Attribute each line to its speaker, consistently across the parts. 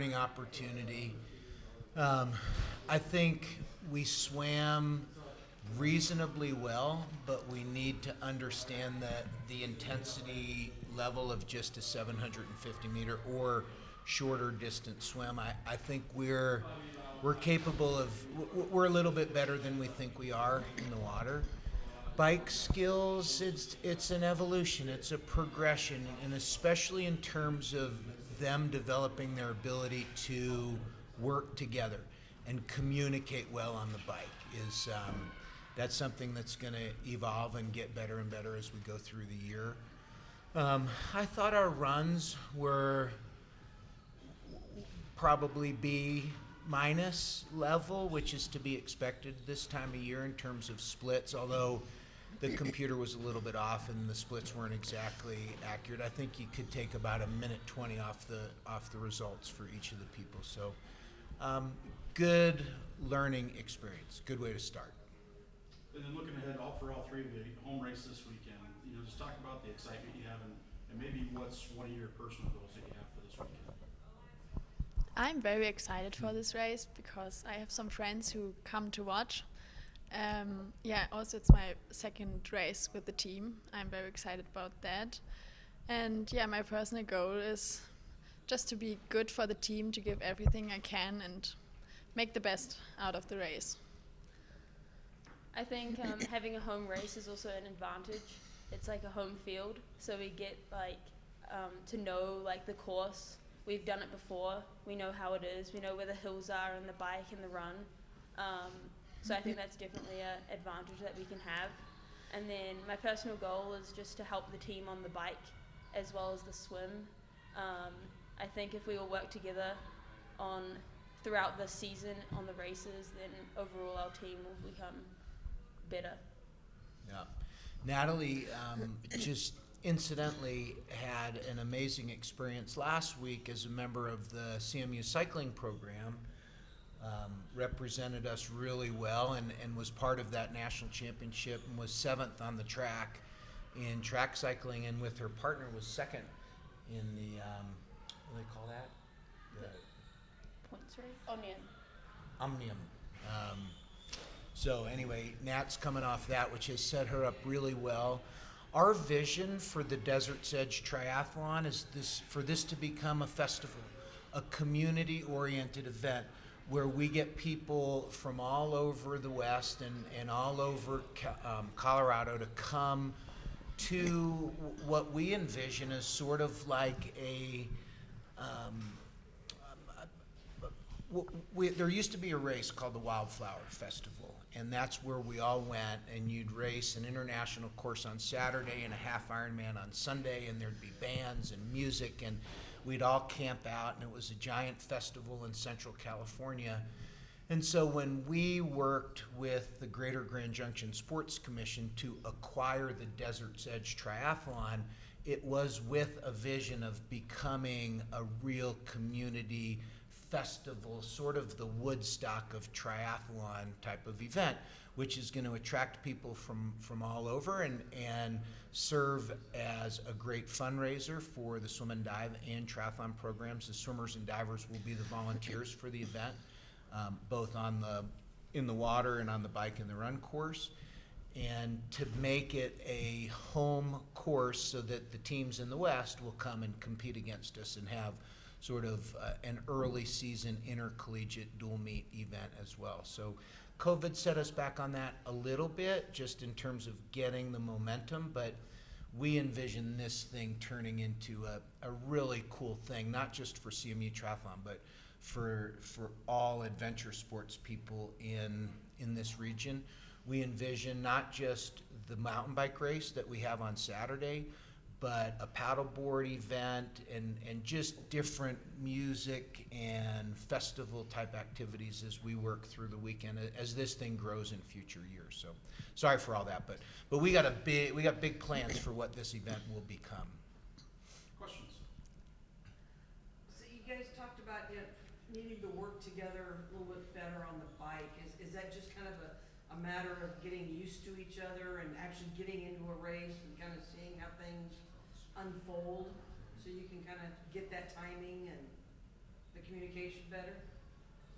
Speaker 1: learning opportunity. I think we swam reasonably well, but we need to understand that the intensity level of just a 750 meter or shorter distance swim. I think we're capable of, we're a little bit better than we think we are in the water. Bike skills, it's an evolution, it's a progression, and especially in terms of them developing their ability to work together and communicate well on the bike is that's something that's going to evolve and get better and better as we go through the year. I thought our runs were probably B minus level, which is to be expected this time of year in terms of splits, although the computer was a little bit off and the splits weren't exactly accurate. I think you could take about a minute 20 off the results for each of the people. So good learning experience, good way to start.
Speaker 2: And then looking ahead for all three of you, home race this weekend, just talk about the excitement you have and maybe what's one of your personal goals that you have for this weekend.
Speaker 3: I'm very excited for this race because I have some friends who come to watch. Also it's my second race with the team. I'm very excited about that. And my personal goal is just to be good for the team, to give everything I can and make the best out of the race.
Speaker 4: I think having a home race is also an advantage. It's like a home field, so we get to know the course. We've done it before. We know how it is. We know where the hills are and the bike and the run. So I think that's definitely an advantage that we can have. And then my personal goal is just to help the team on the bike as well as the swim. I think if we all work together throughout the season on the races, then overall our team will become better.
Speaker 1: Yeah. Natalie just incidentally had an amazing experience last week as a member of the CMU cycling program. Represented us really well and was part of that national championship and was 7th on the track in track cycling, and with her partner was 2nd in the what do they call that?
Speaker 4: The points race?
Speaker 1: Omnium. So anyway, Nat's coming off that, which has set her up really well. Our vision for the Desert's Edge Triathlon is for this to become a festival, a community-oriented event where we get people from all over the West and all over Colorado to come to what we envision as sort of like there used to be a race called the Wildflower Festival, and that's where we all went, and you'd race an international course on Saturday and a half Ironman on Sunday, and there'd be bands and music, and we'd all camp out, and it was a giant festival in Central California. And so when we worked with the Greater Grand Junction Sports Commission to acquire the Desert's Edge Triathlon, it was with a vision of becoming a real community festival, sort of the Woodstock of triathlon type of event, which is going to attract people from all over and serve as a great fundraiser for the swim and dive and triathlon programs. The swimmers and divers will be the volunteers for the event, both in the water and on the bike and the run course, and to make it a home course so that the teams in the West will come and compete against us and have sort of an early season intercollegiate dual meet event as well. So COVID set us back on that a little bit, just in terms of getting the momentum, but we envision this thing turning into a really cool thing, not just for CMU Triathlon, but for all adventure sports people in this region. We envision not just the mountain bike race that we have on Saturday, but a paddleboard event and just different music and festival type activities as we work through the weekend as this thing grows in future years. So sorry for all that, but we got big plans for what this event will become.
Speaker 2: Questions?
Speaker 5: So you guys talked about needing to work together a little bit better on the bike. Is that just kind of a matter of getting used to each other and actually getting into a race and kind of seeing how things unfold so you can kind of get that timing? And the communication better?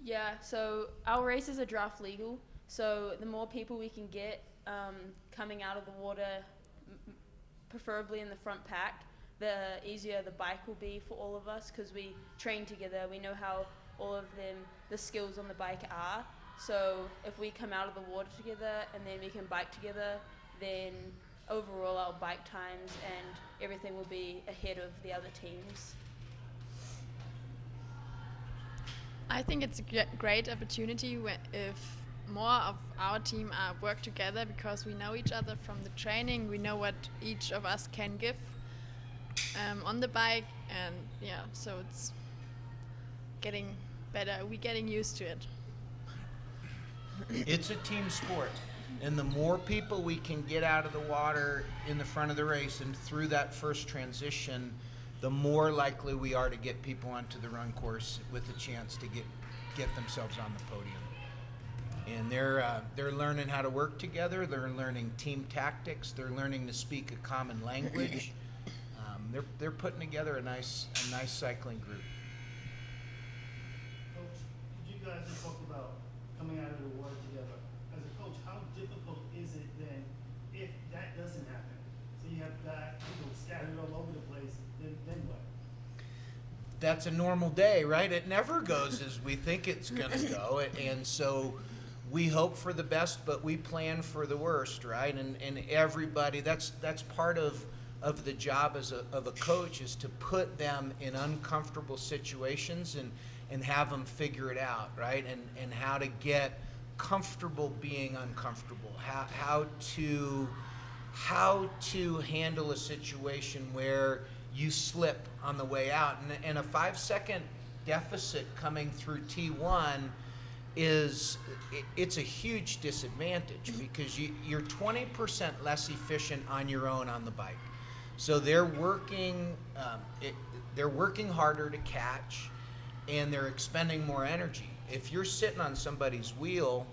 Speaker 4: Yeah, so our races are draft legal, so the more people we can get coming out of the water, preferably in the front pack, the easier the bike will be for all of us, because we train together. We know how all of the skills on the bike are. So if we come out of the water together and then we can bike together, then overall our bike times and everything will be ahead of the other teams.
Speaker 3: I think it's a great opportunity if more of our team work together, because we know each other from the training. We know what each of us can give on the bike, and yeah, so it's getting better. We're getting used to it.
Speaker 1: It's a team sport, and the more people we can get out of the water in the front of the race and through that first transition, the more likely we are to get people onto the run course with a chance to get themselves on the podium. And they're learning how to work together. They're learning team tactics. They're learning to speak a common language. They're putting together a nice cycling group.
Speaker 6: Coach, you guys have talked about coming out of the water together. As a coach, how difficult is it then if that doesn't happen? So you have guys scattered all over the place, then what?
Speaker 1: That's a normal day, right? It never goes as we think it's going to go. And so we hope for the best, but we plan for the worst, right? And everybody, that's part of the job of a coach, is to put them in uncomfortable situations and have them figure it out, right? And how to get comfortable being uncomfortable, how to handle a situation where you slip on the way out. And a 5-second deficit coming through T1 it's a huge disadvantage, because you're 20% less efficient on your own on the bike. So they're working harder to catch, and they're expending more energy. If you're sitting on somebody's wheel,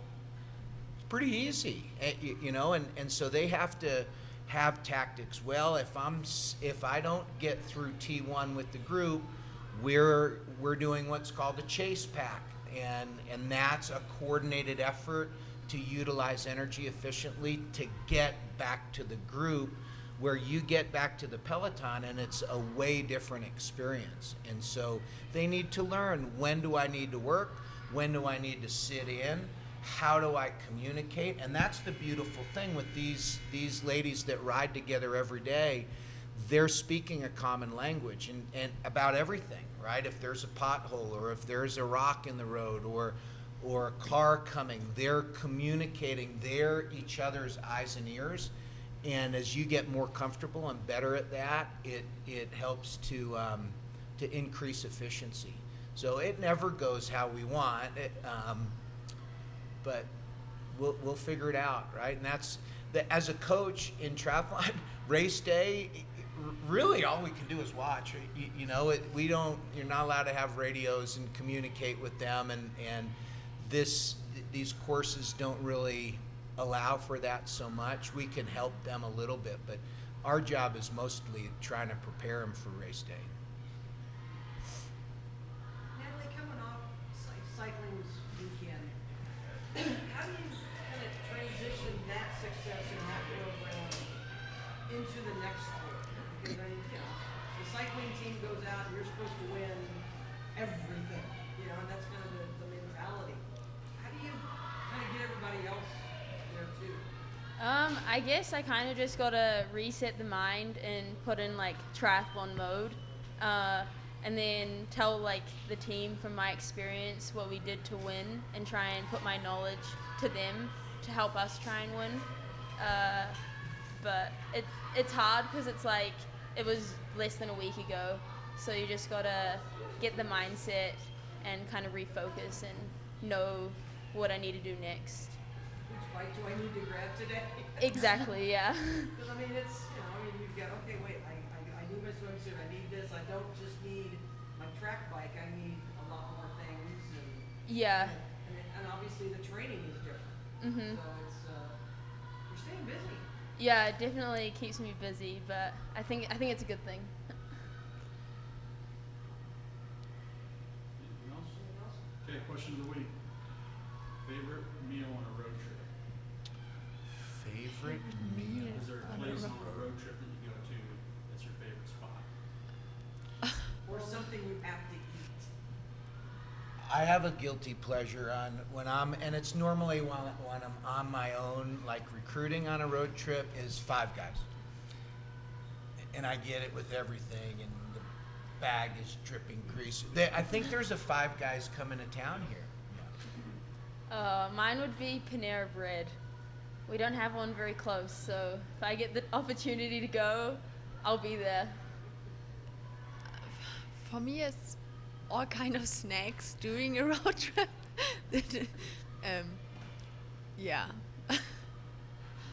Speaker 1: it's pretty easy, and so they have to have tactics. Well, if I don't get through T1 with the group, we're doing what's called a chase pack, and that's a coordinated effort to utilize energy efficiently to get back to the group, where you get back to the peloton, and it's a way different experience. And so they need to learn, when do I need to work? When do I need to sit in? How do I communicate? And that's the beautiful thing with these ladies that ride together every day. They're speaking a common language and about everything, right? If there's a pothole, or if there's a rock in the road, or a car coming, they're communicating. They're each other's eyes and ears. And as you get more comfortable and better at that, it helps to increase efficiency. So it never goes how we want, but we'll figure it out, right? And that's as a coach in triathlon, race day, really all we can do is watch. You're not allowed to have radios and communicate with them, and these courses don't really allow for that so much. We can help them a little bit, but our job is mostly trying to prepare them for race day.
Speaker 5: Natalie, coming off cycling's weekend, how do you kind of transition that success in that program into the next sport? Because the cycling team goes out and you're supposed to win everything, and that's kind of the mentality. How do you kind of get everybody else there too?
Speaker 4: I guess I kind of just gotta reset the mind and put in like triathlon mode, and then tell like the team from my experience what we did to win, and try and put my knowledge to them to help us try and win. But it's hard, because it's like it was less than a week ago, so you just gotta get the mindset and kind of refocus and know what I need to do next.
Speaker 5: Which bike do I need to grab today?
Speaker 4: Exactly, yeah.
Speaker 5: Because you've got, okay, wait, I need my swimsuit, I need this, I don't just need my track bike, I need a lot more things,
Speaker 4: Yeah.
Speaker 5: and obviously the training is different.
Speaker 4: Mhm.
Speaker 5: So it's, you're staying busy.
Speaker 4: Yeah, it definitely keeps me busy, but I think it's a good thing.
Speaker 2: question of the week. Favorite meal on a road trip?
Speaker 1: Favorite meal?
Speaker 2: Is there a place on a road trip that you go to that's your favorite spot?
Speaker 5: Or something you have to eat?
Speaker 1: I have a guilty pleasure on when and it's normally when I'm on my own, like recruiting on a road trip, is Five Guys. And I get it with everything, and the bag is dripping grease. I think there's a Five Guys coming to town here.
Speaker 4: Mine would be Panera Bread. We don't have one very close, so if I get the opportunity to go, I'll be there.
Speaker 3: For me, it's all kind of snacks during a road trip. Yeah,